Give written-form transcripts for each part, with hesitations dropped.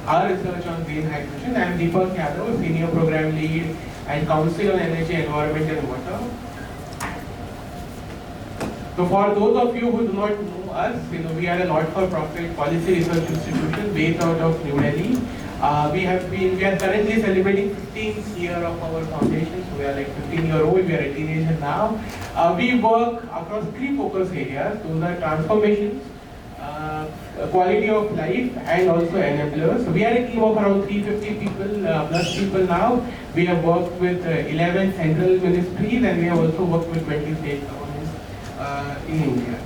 our research on green hydrogen. I am Deepak Yadav, Senior Program Lead and Council on Energy, Environment and Water. So for those of you who do not know us, we are a not-for-profit policy research institution based out of New Delhi. We are currently celebrating 15th year of our foundation, so we are like 15-year-old, we are a teenager now. We work across 3 focus areas. Those are transformations, quality of life, and also enablers. So we are a team of around 350 people, plus people now. We have worked with 11 central ministries, and we have also worked with 20 state governments in India.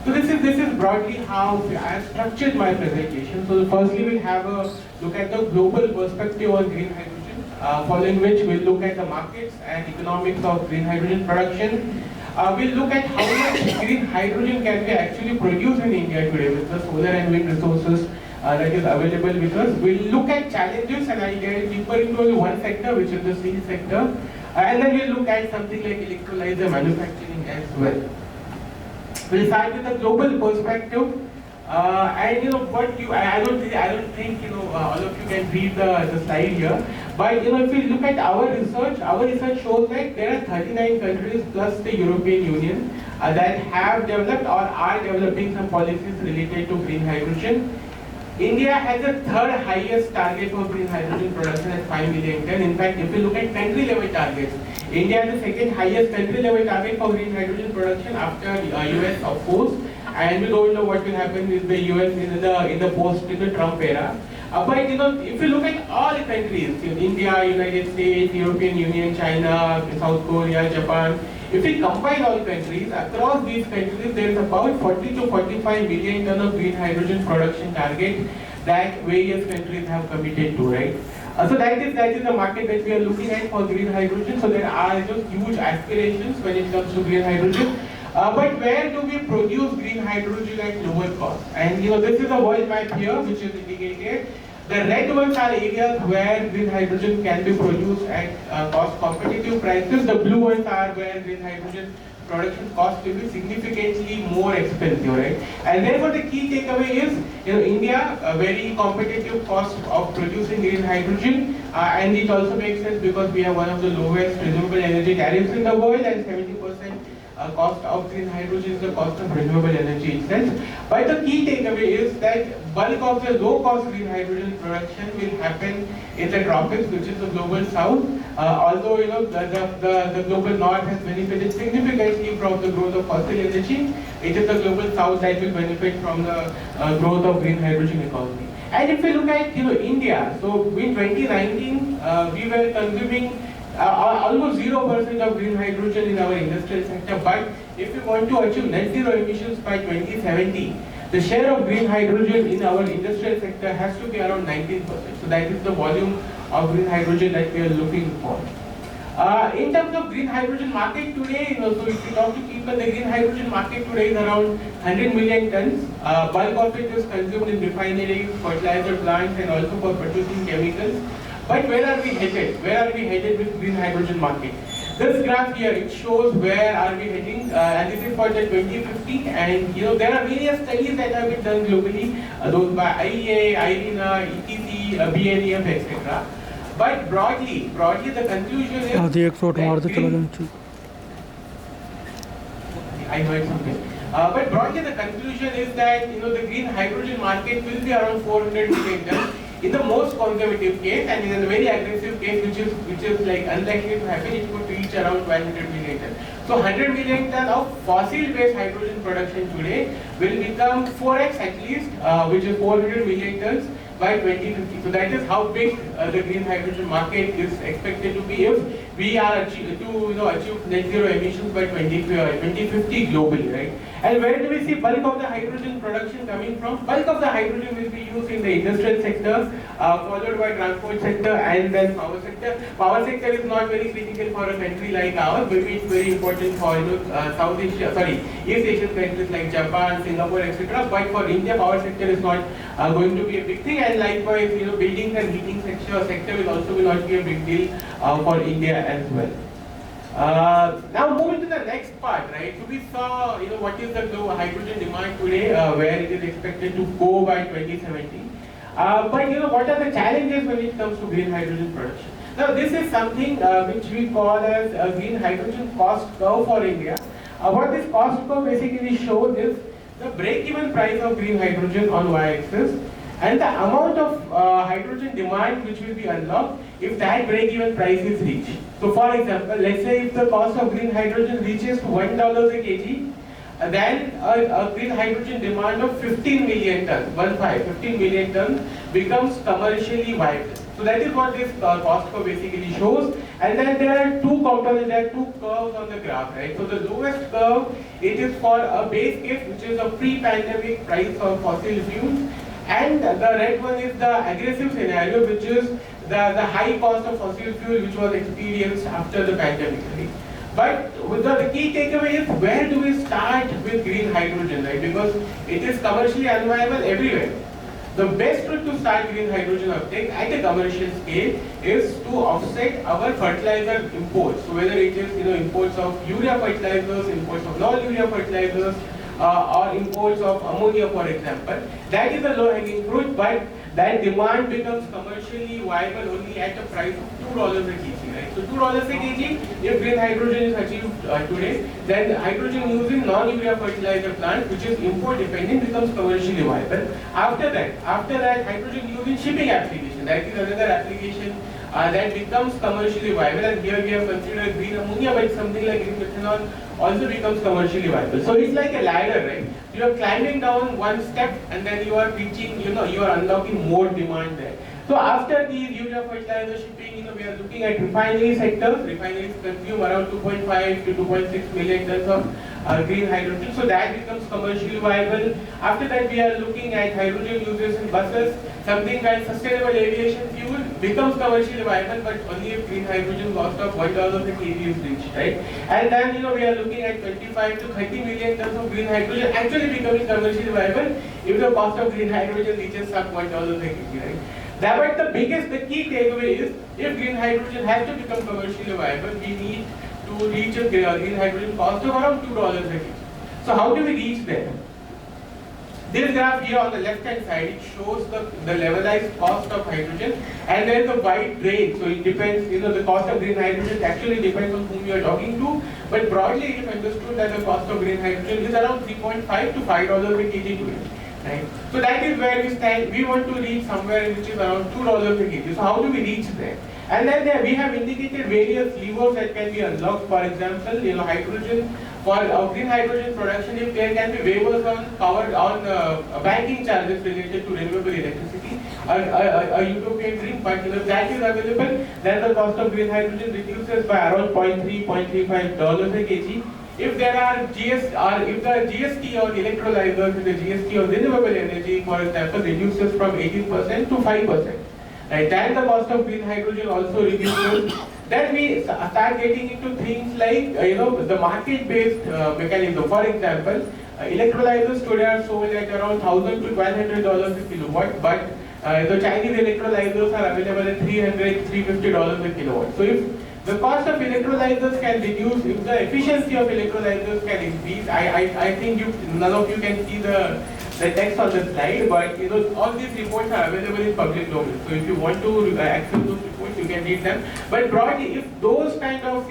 So this is broadly how I have structured my presentation. So firstly, we'll have a look at the global perspective on green hydrogen, following which we'll look at the markets and economics of green hydrogen production. We'll look at how much green hydrogen can be actually produced in India today with the solar and wind resources that is available with us. We'll look at challenges, and I'll get deeper into only one sector, which is the steel sector. And then we'll look at something like electrolyzer manufacturing as well. We'll start with the global perspective, and I don't think all of you can read the slide here. But if we look at our research shows that there are 39 countries plus the European Union that have developed or are developing some policies related to green hydrogen. India has the 3rd highest target for green hydrogen production at 5 million ton. In fact, if you look at country level targets, India has the 2nd highest country level target for green hydrogen production after US, of course. And we don't know what will happen with the US in the Trump era. But if you look at all the countries, India, United States, European Union, China, South Korea, Japan, if we combine all countries, across these countries there is about 40 to 45 million ton of green hydrogen production target that various countries have committed to, right? So that is the market that we are looking at for green hydrogen. So there are just huge aspirations when it comes to green hydrogen. But where do we produce green hydrogen at lower cost? And this is a world map here which is indicated. The red ones are areas where green hydrogen can be produced at cost competitive prices. The blue ones are where green hydrogen production cost will be significantly more expensive, right? And therefore the key takeaway is, India, a very competitive cost of producing green hydrogen, and it also makes sense because we have one of the lowest renewable energy tariffs in the world, and 70% cost of green hydrogen is the cost of renewable energy itself. But the key takeaway is that bulk of the low-cost green hydrogen production will happen in the tropics, which is the global south. Although the global north has benefited significantly from the growth of fossil energy, it is the global south that will benefit from the growth of green hydrogen economy. And if we look at India, so in 2019 we were consuming almost 0% of green hydrogen in our industrial sector, but if we want to achieve net zero emissions by 2070, the share of green hydrogen in our industrial sector has to be around 19%. So that is the volume of green hydrogen that we are looking for. In terms of green hydrogen market today, so if you talk to people, the green hydrogen market today is around 100 million tons. Bulk of it is consumed in refineries, fertilizer plants, and also for producing chemicals. But where are we headed? Where are we headed with green hydrogen market? This graph here, it shows where are we heading, and this is for the 2050. And there are various studies that have been done globally, those by IEA, IRENA, ETC, BNEF, etc. But broadly, the conclusion is. I heard something. But broadly, the conclusion is that the green hydrogen market will be around 400 million tons. In the most conservative case, and in a very aggressive case, which is like unlikely to happen, it could reach around 100 million tons. So 100 million tons of fossil-based hydrogen production today will become 4x at least, which is 400 million tons by 2050. So that is how big the green hydrogen market is expected to be if we are achieve net zero emissions by 2050 globally, right? And where do we see bulk of the hydrogen production coming from? Bulk of the hydrogen will be used in the industrial sector, followed by transport sector, and then power sector. Power sector is not very critical for a country like ours, but it's very important for East Asian countries like Japan, Singapore, etc. But for India, power sector is not going to be a big thing, and likewise, buildings and heating sector will also not be a big deal for India as well. Now moving to the next part, right? So we saw, what is the global hydrogen demand today, where it is expected to go by 2070. But what are the challenges when it comes to green hydrogen production? Now this is something which we call as a green hydrogen cost curve for India. What this cost curve basically shows is the break-even price of green hydrogen on y-axis and the amount of hydrogen demand which will be unlocked if that break-even price is reached. So for example, let's say if the cost of green hydrogen reaches to $1 a kg, then a green hydrogen demand of 15 million tons, 15 million tons becomes commercially viable. So that is what this cost curve basically shows. And then there are two components, there are two curves on the graph, right? So the lowest curve, it is for a base case, which is a pre-pandemic price of fossil fuels. And the red one is the aggressive scenario, which is the high cost of fossil fuel which was experienced after the pandemic, right? But the key takeaway is, where do we start with green hydrogen, right? Because it is commercially unviable everywhere. The best route to start green hydrogen uptake at a commercial scale is to offset our fertilizer imports. So whether it is imports of urea fertilizers, imports of non-urea fertilizers, or imports of ammonia, for example, that is a low-hanging fruit, but that demand becomes commercially viable only at a price of $2 a kg, right? So $2 a kg, if green hydrogen is achieved today, then hydrogen used in non-urea fertilizer plant, which is import dependent, becomes commercially viable. After that, hydrogen used in shipping application, that is another application that becomes commercially viable, and here we have considered green ammonia, but something like green methanol also becomes commercially viable. So it's like a ladder, right? You are climbing down one step and then you are reaching, you are unlocking more demand there. So after the urea fertilizer shipping, we are looking at refinery sectors. Refineries consume around 2.5 to 2.6 million tons of green hydrogen. So that becomes commercially viable. After that, we are looking at hydrogen uses in buses. Something like sustainable aviation fuel becomes commercially viable, but only if green hydrogen cost of $1 a kg is reached, right? And then we are looking at 25 to 30 million tons of green hydrogen actually becoming commercially viable if the cost of green hydrogen reaches sub $1 a kg, right? But the key takeaway is, if green hydrogen has to become commercially viable, we need to reach a green hydrogen cost of around $2 a kg. So how do we reach there? This graph here on the left hand side, it shows the levelized cost of hydrogen, and there is a wide range. So it depends, the cost of green hydrogen actually depends on whom you are talking to, but broadly it is understood that the cost of green hydrogen is around 3.5 to $5 a kg today. Right? So that is where we stand. We want to reach somewhere which is around $2 a kg. So how do we reach there? And then we have indicated various levers that can be unlocked. For example, hydrogen, for green hydrogen production, if there can be waivers on banking charges related to renewable electricity, a utopian dream, but if that is available, then the cost of green hydrogen reduces by around $0.35 a kg. If there are if the GST on electrolyzers, if the GST on renewable energy, for example, reduces from 18% to 5%, right, then the cost of green hydrogen also reduces. Then we start getting into things like the market-based mechanism. For example, electrolyzers today are sold at around $1,000 to $1,200 a kilowatt, but the Chinese electrolyzers are available at $300 $350 a kilowatt. So if the cost of electrolyzers can reduce, if the efficiency of electrolyzers can increase, I think none of you can see the text on the slide, but all these reports are available in public domain. So if you want to access those reports, you can read them. But broadly, if those kind of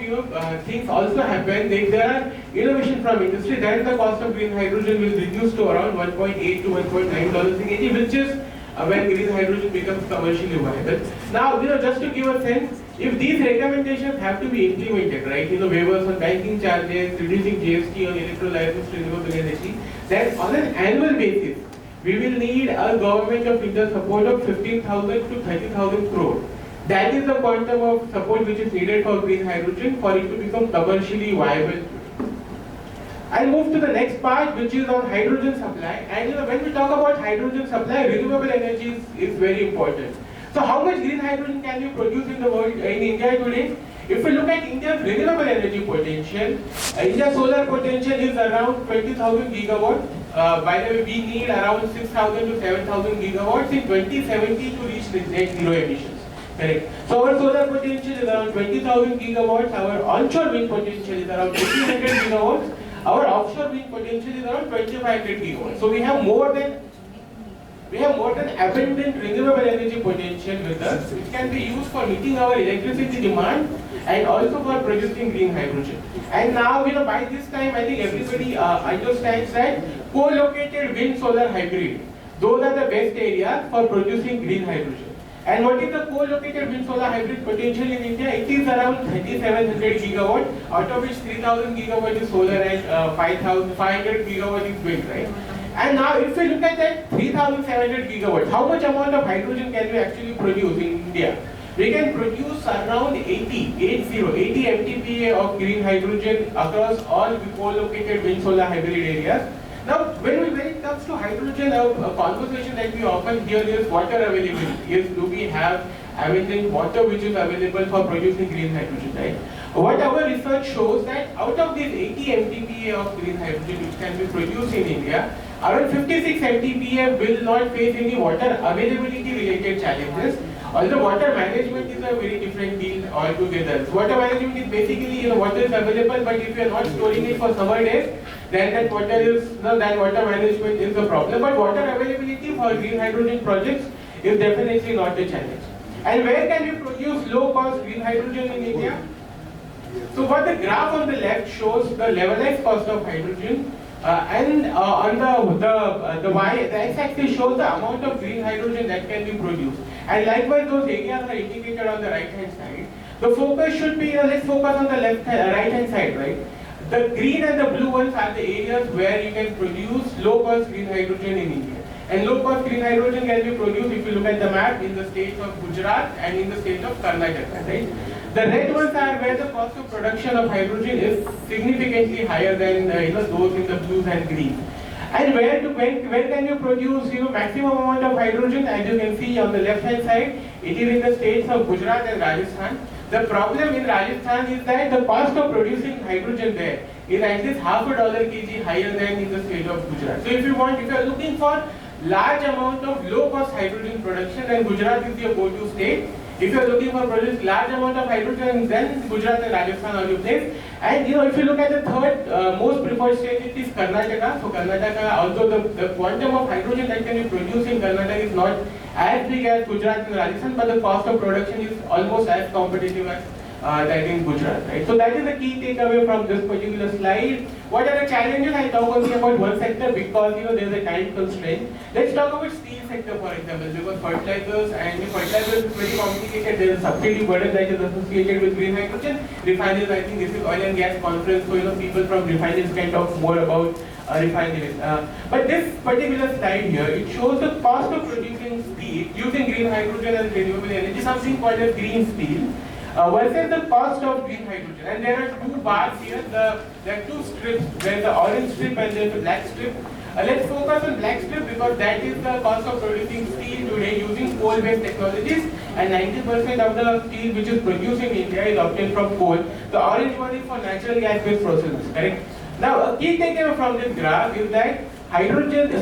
things also happen, if there are innovation from industry, then the cost of green hydrogen will reduce to around $1.8 to $1.9 a kg, which is when green hydrogen becomes commercially viable. Now, just to give a sense, if these recommendations have to be implemented, right, waivers on banking charges, reducing GST on electrolyzers, renewable energy, then on an annual basis, we will need a government of India support of 15,000 to 30,000 crore. That is the quantum of support which is needed for green hydrogen for it to become commercially viable. I'll move to the next part, which is on hydrogen supply. And when we talk about hydrogen supply, renewable energy is very important. So how much green hydrogen can we produce in the world, in India today? If we look at India's renewable energy potential, India's solar potential is around 20,000 gigawatts. By the way, we need around 6,000 to 7,000 gigawatts in 2070 to reach net zero emissions. Correct. So our solar potential is around 20,000 gigawatts. Our onshore wind potential is around 1,500 gigawatts. Our offshore wind potential is around 2,500 gigawatts. So we have more than abundant renewable energy potential with us. It can be used for meeting our electricity demand and also for producing green hydrogen. And now, by this time, I think everybody understands that co-located wind solar hybrid, those are the best areas for producing green hydrogen. And what is the co-located wind solar hybrid potential in India? It is around 3,700 gigawatt, out of which 3,000 gigawatt is solar and 500 gigawatt is wind, right? And now if we look at that 3,700 gigawatts, how much amount of hydrogen can we actually produce in India? We can produce around 80 MTPA of green hydrogen across all co-located wind solar hybrid areas. Now, when it comes to hydrogen, a conversation that we often hear is water availability. Do we have abundant water which is available for producing green hydrogen, right? What our research shows that out of these 80 MTPA of green hydrogen which can be produced in India, around 56 MTPA will not face any water availability related challenges. Although water management is a very different deal altogether. So water management is basically, water is available, but if you are not storing it for summer days, then that water management is the problem. But water availability for green hydrogen projects is definitely not a challenge. And where can we produce low cost green hydrogen in India? So what the graph on the left shows the levelized cost of hydrogen, and on the x-axis shows the amount of green hydrogen that can be produced. And likewise, those areas are indicated on the right-hand side. The focus should be, let's focus on the right-hand side, right? The green and the blue ones are the areas where you can produce low-cost green hydrogen in India. And low-cost green hydrogen can be produced, if you look at the map, in the states of Gujarat and in the state of Karnataka, right? The red ones are where the cost of production of hydrogen is significantly higher than those in the blues and greens. And where can you produce maximum amount of hydrogen? As you can see on the left hand side, it is in the states of Gujarat and Rajasthan. The problem in Rajasthan is that the cost of producing hydrogen there is at least $0.50 kg higher than in the state of Gujarat. So if you are looking for large amount of low cost hydrogen production, then Gujarat is your go-to state. If you are looking for produce large amount of hydrogen, then Gujarat and Rajasthan are your place. And if you look at the third most preferred state, it is Karnataka. So Karnataka, although the quantum of hydrogen that can be produced in Karnataka is not as big as Gujarat and Rajasthan, but the cost of production is almost as competitive as that in Gujarat, right? So that is the key takeaway from this particular slide. What are the challenges? I talk only about one sector because there is a time constraint. Let's talk about steel sector, for example, because fertilizers is very complicated. There is a subsidy burden that is associated with green hydrogen. Refineries, I think this is oil and gas conference, so people from refineries can talk more about refineries. But this particular slide here, it shows the cost of producing steel using green hydrogen and renewable energy, something called as green steel. Versus the cost of green hydrogen. And there are two bars here, there are two strips, there is the orange strip and there is the black strip. Let's focus on black strip because that is the cost of producing steel today using coal-based technologies, and 90% of the steel which is produced in India is obtained from coal. The orange one is for natural gas-based processes, correct? Now, a key takeaway from this graph is that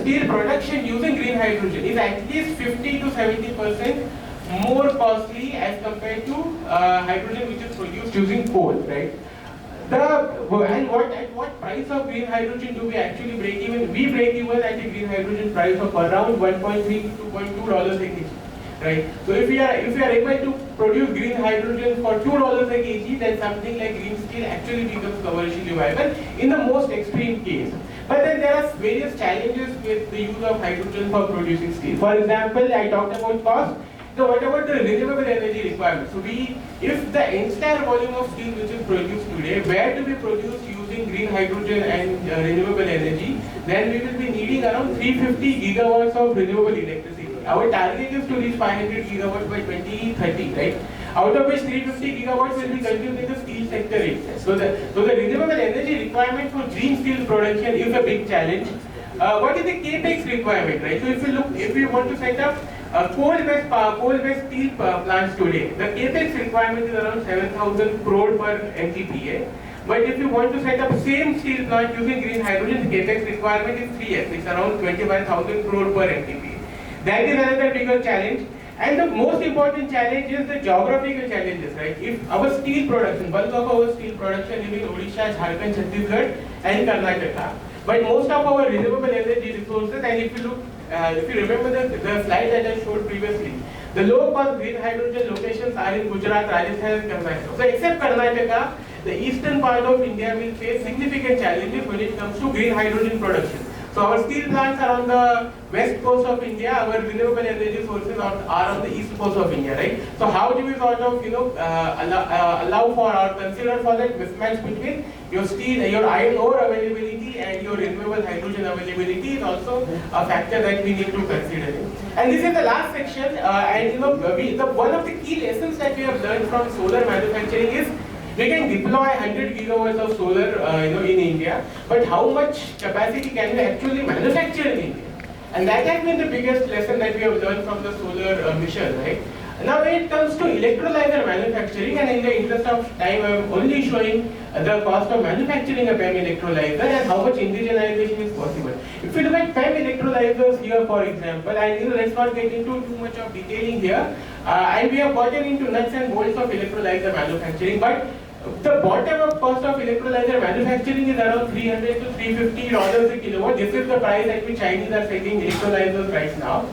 steel production using green hydrogen is at least 50 to 70% more costly as compared to hydrogen which is produced using coal, right? At what price of green hydrogen do we actually break even? We break even at a green hydrogen price of around $1.3 to $2.2 a kg, right? So if we are able to produce green hydrogen for $2 a kg, then something like green steel actually becomes commercially viable in the most extreme case. But then there are various challenges with the use of hydrogen for producing steel. For example, I talked about cost. So what about the renewable energy requirements? So if the entire volume of steel which is produced today were to be produced using green hydrogen and renewable energy, then we will be needing around 350 gigawatts of renewable electricity. Our target is to reach 500 gigawatts by 2030, right? Out of which 350 gigawatts will be consumed in the steel sector itself. So the renewable energy requirement for green steel production is a big challenge. What is the capex requirement, right? So if you want to set up coal-based steel plants today, the capex requirement is around 7,000 crore per MTPA. But if you want to set up same steel plant using green hydrogen, the capex requirement is 3x. It's around 25,000 crore per MTPA. That is another bigger challenge. And the most important challenge is the geographical challenges, right? If our steel production, bulk of our steel production is in Odisha, Jharkhand, Chhattisgarh and Karnataka. But most of our renewable energy resources, and if you look, if you remember the slide that I showed previously, the low-cost green hydrogen locations are in Gujarat, Rajasthan and Karnataka. So except Karnataka, the eastern part of India will face significant challenges when it comes to green hydrogen production. So our steel plants are on the west coast of India, our renewable energy sources are on the east coast of India, right? So how do we sort of, allow for or consider for that mismatch between your steel, your iron ore availability and your renewable hydrogen availability is also a factor that we need to consider. And this is the last section, one of the key lessons that we have learned from solar manufacturing is we can deploy 100 gigawatts of solar, in India, but how much capacity can we actually manufacture in India? And that has been the biggest lesson that we have learned from the solar mission, right? Now, when it comes to electrolyzer manufacturing, and in the interest of time, I am only showing the cost of manufacturing a PEM electrolyzer and how much indigenization is possible. If you look at PEM electrolyzers here, for example, and let's not get into too much of detailing here, and we have gotten into nuts and bolts of electrolyzer manufacturing, but the bottom-up cost of electrolyzer manufacturing is around $300 to $350 a kilowatt. This is the price at which Chinese are selling electrolyzers right now.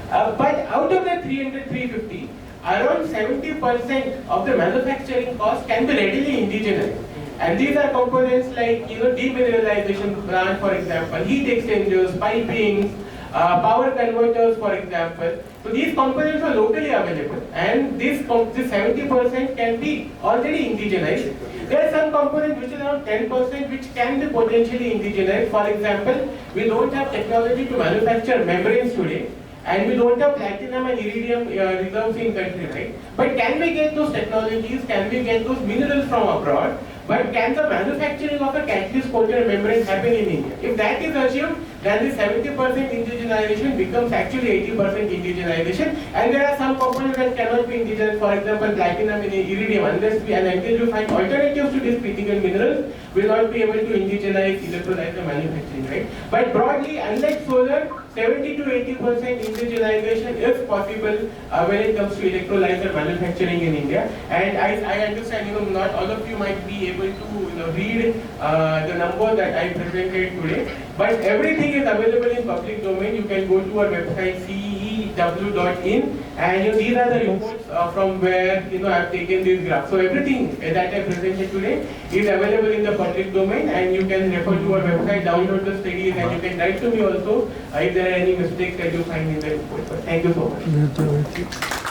But out of that 300, 350, around 70% of the manufacturing cost can be readily indigenized. And these are components like demineralization plant, for example, heat exchangers, pipings, power converters, for example. So these components are locally available, and this 70% can be already indigenized. There are some components which is around 10% which can be potentially indigenized. For example, we don't have technology to manufacture membranes today, and we don't have platinum and iridium reserves in country, right? But can we get those technologies? Can we get those minerals from abroad? But can the manufacturing of a catalyst coated membrane happen in India? If that is achieved, then the 70% indigenization becomes actually 80% indigenization. And there are some components that cannot be indigenized, for example, platinum and iridium, unless we find alternatives to these critical minerals, will not be able to indigenize electrolyzer manufacturing, right? But broadly, unlike solar, 70 to 80% indigenization is possible when it comes to electrolyzer manufacturing in India. And I understand, not all of you might be able to read the number that I presented today, but everything is available in public domain. You can go to our website cew.in, and these are the reports from where I have taken these graphs. So everything that I presented today is available in the public domain, and you can refer to our website, download the studies, and you can write to me also if there are any mistakes that you find in the report. So thank you so much.